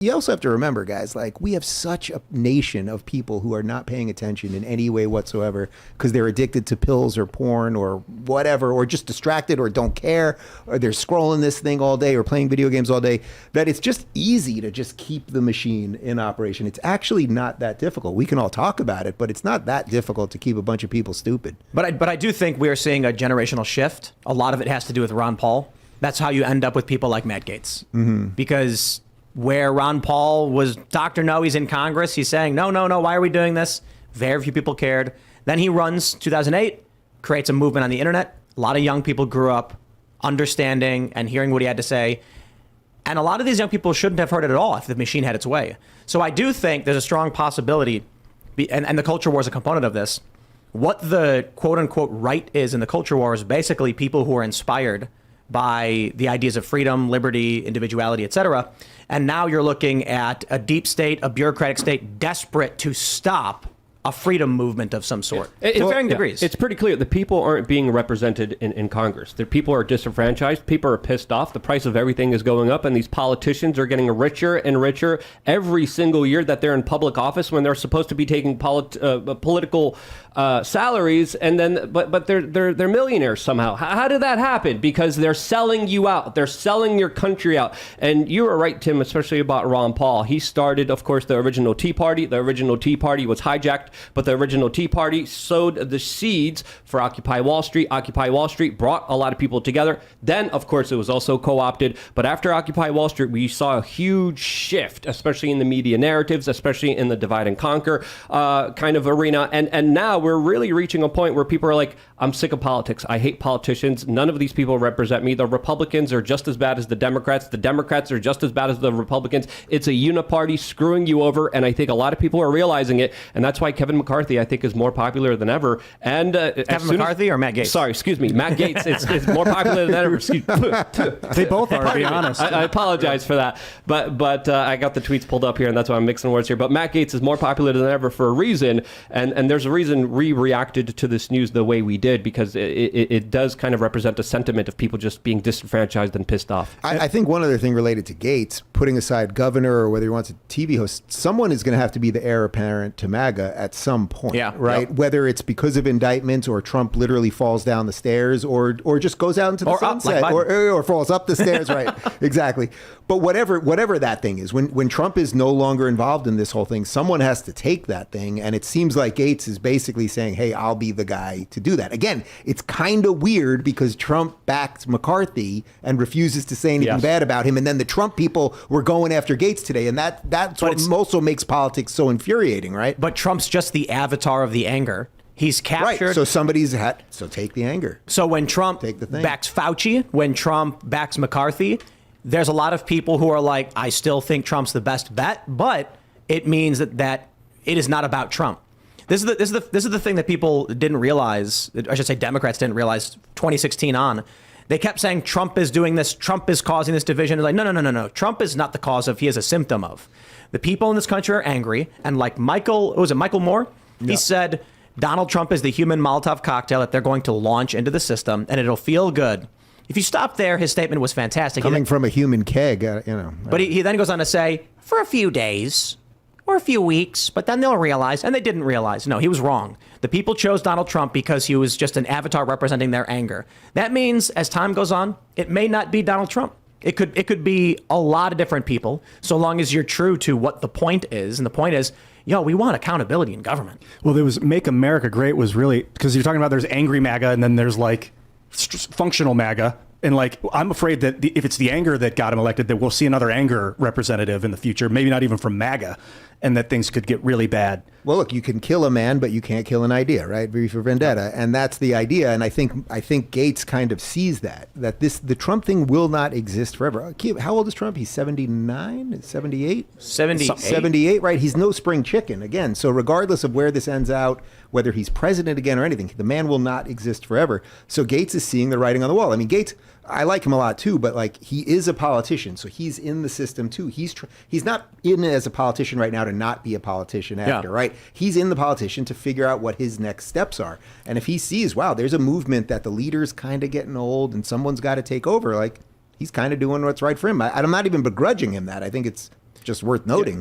You also have to remember, guys, like we have such a nation of people who are not paying attention in any way whatsoever because they're addicted to pills or porn or whatever, or just distracted or don't care, or they're scrolling this thing all day or playing video games all day, that it's just easy to just keep the machine in operation. It's actually not that difficult. We can all talk about it, but it's not that difficult to keep a bunch of people stupid. But I do think we are seeing a generational shift. A lot of it has to do with Ron Paul. That's how you end up with people like Matt Gaetz. Because where Ron Paul was Dr. No, he's in Congress. He's saying, no, why are we doing this? Very few people cared. Then he runs 2008, creates a movement on the internet. A lot of young people grew up understanding and hearing what he had to say. And a lot of these young people shouldn't have heard it at all if the machine had its way. So I do think there's a strong possibility, and the culture war is a component of this. What the quote unquote right is in the culture war is basically people who are inspired by the ideas of freedom, liberty, individuality, etc. And now you're looking at a deep state, a bureaucratic state, desperate to stop a freedom movement of some sort, to varying degrees. It's pretty clear the people aren't being represented in Congress. The people are disenfranchised. People are pissed off. The price of everything is going up, and these politicians are getting richer and richer every single year that they're in public office when they're supposed to be taking political salaries, and then but they're millionaires somehow. How did that happen? Because they're selling you out. They're selling your country out. And you were right, Tim, especially about Ron Paul. He started, of course, the original Tea Party. The original Tea Party was hijacked, but the original Tea Party sowed the seeds for Occupy Wall Street. Occupy Wall Street brought a lot of people together. Then, of course, it was also co-opted. But after Occupy Wall Street, we saw a huge shift, especially in the media narratives, especially in the divide and conquer kind of arena. And now we're really reaching a point where people are like, I'm sick of politics. I hate politicians. None of these people represent me. The Republicans are just as bad as the Democrats. The Democrats are just as bad as the Republicans. It's a uniparty screwing you over. And I think a lot of people are realizing it. And that's why Kevin McCarthy, I think, is more popular than ever. And Kevin McCarthy or Matt Gaetz? Sorry, excuse me. Matt Gaetz. It's more popular than ever. They both are, to be honest. I apologize for that. But I got the tweets pulled up here, and that's why I'm mixing words here. But Matt Gaetz is more popular than ever for a reason. And there's a reason we reacted to this news the way we did, because it does kind of represent a sentiment of people just being disenfranchised and pissed off. I think one other thing related to Gaetz, putting aside governor or whether he wants a TV host, someone is going to have to be the heir apparent to MAGA at some point, right? Yep. Whether it's because of indictments or Trump literally falls down the stairs or just goes out into the sunset or falls up the stairs, right? Exactly. But whatever that thing is, when Trump is no longer involved in this whole thing, someone has to take that thing. And it seems like Gaetz is basically saying, hey, I'll be the guy to do that. Again, it's kind of weird because Trump backed McCarthy and refuses to say anything bad about him. And then the Trump people were going after Gaetz today. And that's what also makes politics so infuriating, right? But Trump's just the avatar of the anger. He's captured. Right. So somebody's so take the anger. So when Trump backs Fauci, when Trump backs McCarthy, there's a lot of people who are like, I still think Trump's the best bet, but it means that it is not about Trump. This is the thing that people didn't realize. I should say Democrats didn't realize 2016 on. They kept saying Trump is doing this. Trump is causing this division. It's like, no. Trump is not the cause of. He is a symptom of. The people in this country are angry. And like Michael Moore? He said Donald Trump is the human Molotov cocktail that they're going to launch into the system, and it'll feel good. If you stop there, his statement was fantastic. Coming from a human keg, But he then goes on to say, for a few days or a few weeks, but then they'll realize, and they didn't realize. No, he was wrong. The people chose Donald Trump because he was just an avatar representing their anger. That means as time goes on, it may not be Donald Trump. It could be a lot of different people, so long as you're true to what the point is. And the point is, we want accountability in government. Well, there was Make America Great was really, because you're talking about there's angry MAGA and then there's like functional MAGA. And like, I'm afraid that if it's the anger that got him elected, that we'll see another anger representative in the future, maybe not even from MAGA, and that things could get really bad. Well, look, you can kill a man, but you can't kill an idea, right? V for Vendetta. And that's the idea. And I think Gaetz kind of sees that the Trump thing will not exist forever. How old is Trump? He's 79, 78? 78, right? He's no spring chicken again. So regardless of where this ends out, whether he's president again or anything, the man will not exist forever. So Gaetz is seeing the writing on the wall. I mean, Gaetz, I like him a lot too, but like he is a politician, so he's in the system too. He's not in as a politician right now to not be a politician after, right? He's in the politician to figure out what his next steps are. And if he sees, wow, there's a movement that the leader's kind of getting old and someone's got to take over, like he's kind of doing what's right for him. I'm not even begrudging him that. I think it's just worth noting.